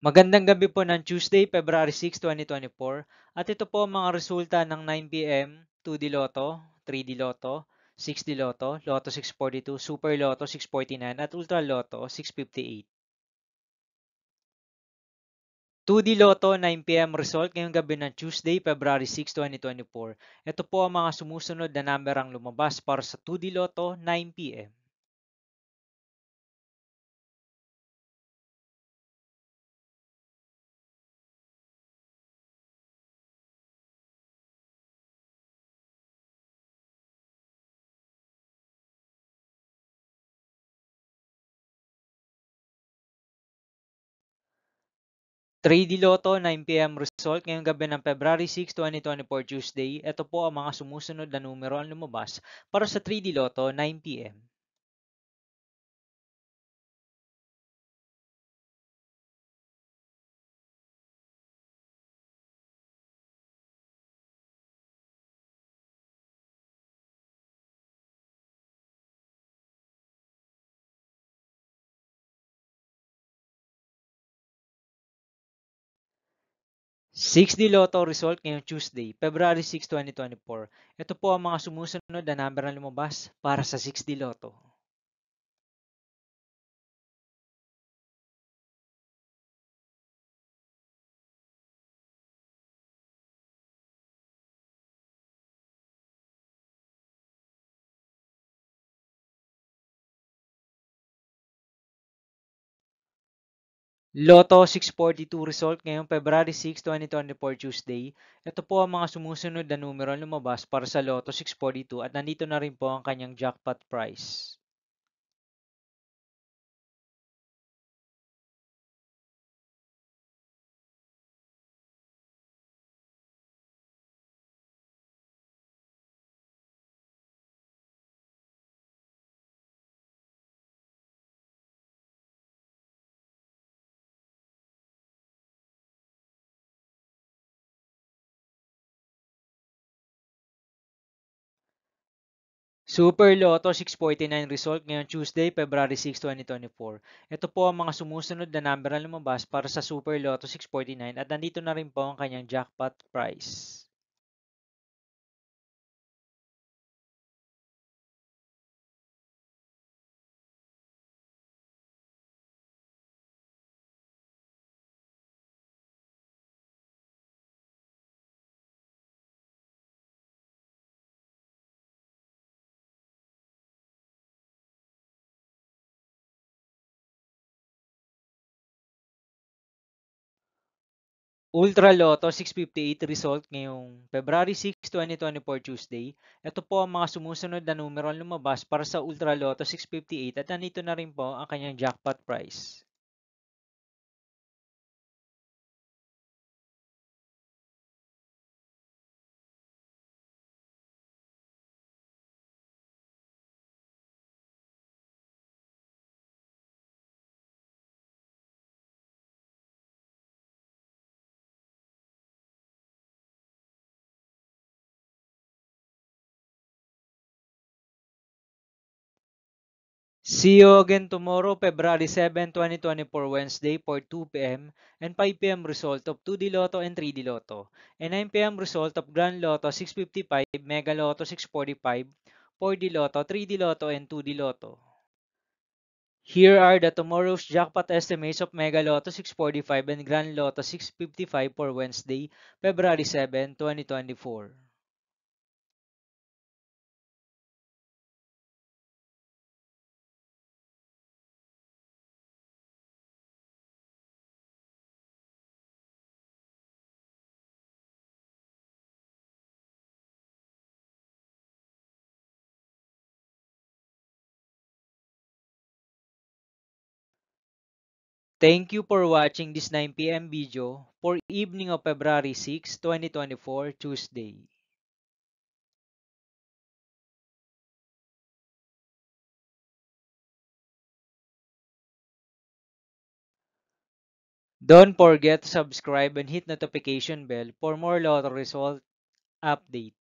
Magandang gabi po ng Tuesday, February 6, 2024. At ito po ang mga resulta ng 9 p.m. 2D Lotto, 3D Lotto, 6D Lotto, Lotto 642, Super Lotto 649 at Ultra Lotto 658. 2D Lotto 9 p.m. result ngayong gabi ng Tuesday, February 6, 2024. Ito po ang mga sumusunod na number ang lumabas para sa 2D Lotto 9 p.m. 3D Lotto 9 p.m. result ngayong gabi ng February 6, 2024 Tuesday. Ito po ang mga sumusunod na numero ang lumabas para sa 3D Lotto 9 p.m. Six d Lotto result ngayong Tuesday, February 6, 2024. Ito po ang mga sumusunod na number na lumabas para sa 6D Lotto. Lotto 642 result ngayong February 6, 2024 Tuesday. Ito po ang mga sumusunod na numero na lumabas para sa Lotto 642 at nandito na rin po ang kanyang jackpot price. Super Lotto 649 result ngayong Tuesday, February 6, 2024. Ito po ang mga sumusunod na number na lumabas para sa Super Lotto 649 at nandito na rin po ang kanyang jackpot price. Ultra Lotto 658 result ngayong February 6, 2024 Tuesday. Ito po ang mga sumusunod na numero ang lumabas para sa Ultra Lotto 658 at nandito na rin po ang kanyang jackpot price. See you again tomorrow, February 7, 2024, Wednesday for 2 p.m. and 5 p.m. result of 2D Lotto and 3D Lotto, and 9 p.m. result of Grand Lotto 655, Mega Lotto 645, 4D Lotto, 3D Lotto, and 2D Lotto. Here are the tomorrow's jackpot estimates of Mega Lotto 645 and Grand Lotto 655 for Wednesday, February 7, 2024. Thank you for watching this 9 p.m. video for evening of February 6, 2024, Tuesday. Don't forget to subscribe and hit notification bell for more lotto result update.